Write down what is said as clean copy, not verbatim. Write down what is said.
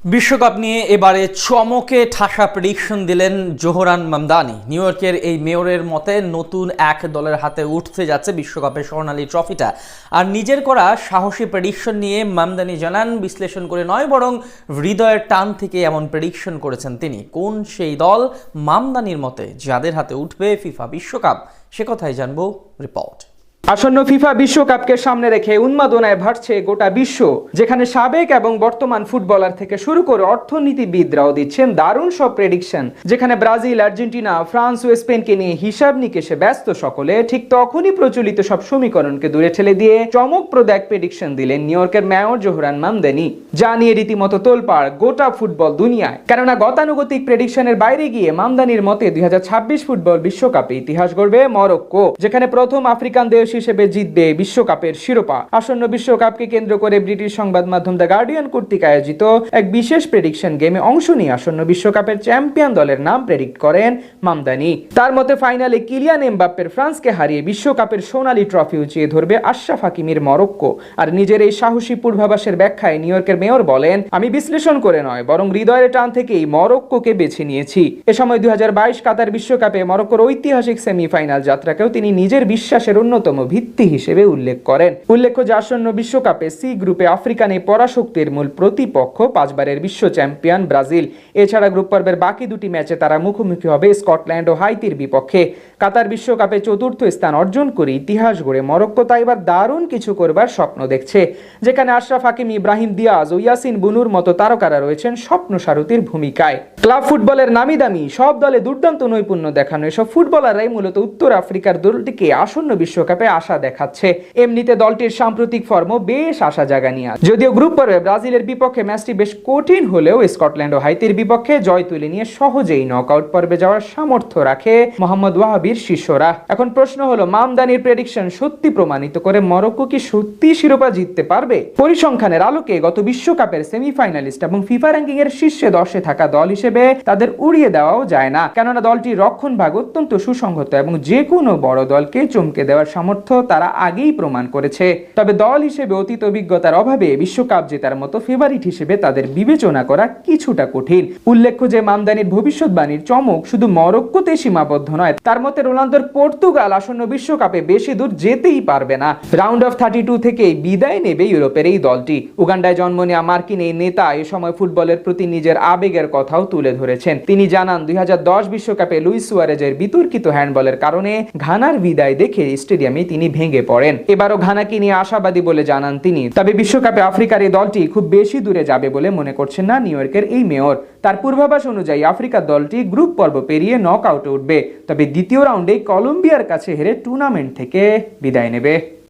বিশ্বকাপ নিয়ে এবারে চমকে ঠাসা প্রেডিকশন দিলেন জোহরান মামদানি। নিউ ইয়র্কের এই মেয়রের মতে নতুন এক দলের হাতে উঠতে যাচ্ছে বিশ্বকাপের স্বর্ণালী ট্রফিটা। আর নিজের করা সাহসী প্রেডিকশন নিয়ে মামদানি জানান, বিশ্লেষণ করে নয় বরং হৃদয়ের টান থেকে এমন প্রেডিকশন করেছেন তিনি। কোন সেই দল মামদানির মতে যাদের হাতে উঠবে ফিফা বিশ্বকাপ, সে কথাই জানবো রিপোর্ট। আসন্ন ফিফা বিশ্বকাপকে সামনে রেখে উন্মাদনায় ভাসছে গোটা বিশ্ব, যেখানে সাবেক এবং বর্তমান ফুটবলার থেকে শুরু করে অর্থনীতিবিদরাও দিচ্ছেন দারুণ সব প্রেডিকশন। যেখানে ব্রাজিল, আর্জেন্টিনা, ফ্রান্স ও স্পেনকে নিয়ে হিসাব নিকেশে ব্যস্ত সকলে, ঠিক তখনই প্রচলিত সব সমীকরণকে দূরে ঠেলে দিয়ে চমকপ্রদ এক প্রেডিকশন দিলেন নিউ ইয়র্কের মেয়র জোহরান মামদানি, যা নিয়ে রীতিমতো তোলপাড় গোটা ফুটবল দুনিয়ায়। কেননা গতানুগতিক প্রেডিকশনের বাইরে গিয়ে মামদানির মতে 2026 ফুটবল বিশ্বকাপে ইতিহাস গড়বে মরক্কো, যেখানে প্রথম আফ্রিকান দেশ হিসেবে জিতবে বিশ্বকাপের শিরোপা। আসন্ন বিশ্বকাপকে কেন্দ্র করে ব্রিটিশ সংবাদ মাধ্যম দ্য গার্ডিয়ান কর্তৃক আয়োজিত এক বিশেষ প্রেডিকশন গেমে অংশ নিয়ে আসন্ন বিশ্বকাপের চ্যাম্পিয়ন দলের নাম প্রেডিক্ট করেন মামদানি। তার মতে ফাইনালে কিলিয়ান এমবাপ্পের ফ্রান্সকে হারিয়ে বিশ্বকাপের সোনালী ট্রফি উঁচিয়ে ধরবে আশরাফ হাকিমির মরক্কো। আর নিজের এই সাহসী পূর্বাভাসের ব্যাখ্যায় নিউ ইয়র্কের মেয়র বলেন, আমি বিশ্লেষণ করে নয় বরং হৃদয়ের টান থেকেই মরক্কোকে বেছে নিয়েছি। এ সময় 2022 কাতার বিশ্বকাপে মরক্কোর ঐতিহাসিক সেমিফাইনাল যাত্রাকেও তিনি নিজের বিশ্বাসের অন্যতম ভিত্তি হিসেবে উল্লেখ করেন। উল্লেখ্য যে আসন্ন বিশ্বকাপে সি গ্রুপে আফ্রিকান এই পরাশক্তির মূল প্রতিপক্ষ 5 বারের বিশ্ব চ্যাম্পিয়ন ব্রাজিল। এছাড়া গ্রুপ পর্বের বাকি দুটি ম্যাচে তারা মুখোমুখি হবে স্কটল্যান্ড ও হাইতির বিপক্ষে। কাতার বিশ্বকাপে চতুর্থ স্থান অর্জন করে ইতিহাস গড়ে মরক্কো তাই এবার দারুণ কিছু করবার স্বপ্ন দেখছে, যেখানে আশরাফ হাকিম, ইব্রাহিম দিয়াজ ও ইয়াসিন বুনুর মতো তারকারা রয়েছেন স্বপ্ন সারথীর ভূমিকায়। ক্লাব ফুটবলের নামি দামি সব দলে দুর্দান্ত নৈপুণ্য দেখানো এসব ফুটবলাররাই মূলত উত্তর আফ্রিকার দলটিকে আসন্ন বিশ্বকাপে আশা দেখাচ্ছে। এমনিতে দলটির সাম্প্রতিক ফর্ম বেশ আশা জাগানিয়া। যদিও গ্রুপ পর্বে ব্রাজিলের বিপক্ষে ম্যাচটি বেশ কঠিন হলেও স্কটল্যান্ড ও হাইতির বিপক্ষে জয় তুলে নিয়ে সহজেই নকআউট পর্বে যাওয়ার সামর্থ্য রাখে মোহাম্মদ ওয়াহাবির শিষ্যরা। এখন প্রশ্ন হলো, মামদানির প্রেডিকশন সত্যি প্রমাণিত করে মরক্কো কি সত্যি শিরোপা জিততে পারবে? পরিসংখ্যানের আলোকে গত বিশ্বকাপের সেমিফাইনালিস্ট এবং ফিফা র্যাঙ্কিং এর শীর্ষে 10-এ থাকা দল হিসেবে তাদের উড়িয়ে দেওয়াও যায় না, কেননা দলটির রক্ষণ ভাগ অত্যন্ত সুসংহত এবং যে কোনো বড় দলকে চমকে দেওয়ার সামর্থ্য তারা আগেই প্রমাণ করেছে। তবে দল হিসেবে অতীত অভিজ্ঞতার অভাবে বিশ্বকাপ জেতার মতো ফেভারিট হিসেবে তাদের বিবেচনা করা কিছুটা কঠিন। উল্লেখ্য যে মামদানির ভবিষ্যৎবাণীর চমক শুধু মরক্কোতে সীমাবদ্ধ নয়। তার মতে রোনালদোর পর্তুগাল আসন্ন বিশ্বকাপে বেশি দূর যেতেই পারবে না। রাউন্ড অফ 32 থেকেই বিদায় নেবে ইউরোপের এই দলটি। উগান্ডায় জন্ম নেওয়া মার্কিন এই নেতা এ সময় ফুটবলের প্রতি নিজের আবেগের কথাও তুলে ধরেছেন। তিনি জানান, 2010 বিশ্বকাপে লুইস সুয়ারেজের বিতর্কিত হ্যান্ডবলের কারণে ঘানার বিদায় দেখে স্টেডিয়ামে তিনি ভেঙে পড়েন। এবারও ঘানাকে নিয়ে আশাবাদী বলে জানান তিনি। তবে বিশ্বকাপে আফ্রিকার এই দলটি খুব বেশি দূরে যাবে বলে মনে করছেন না নিউ ইয়র্কের এই মেয়র। তার পূর্বাভাস অনুযায়ী আফ্রিকার দলটি গ্রুপ পর্ব পেরিয়ে নক আউটে উঠবে, তবে দ্বিতীয় রাউন্ডে কলম্বিয়ার কাছে হেরে টুর্নামেন্ট থেকে বিদায় নেবে।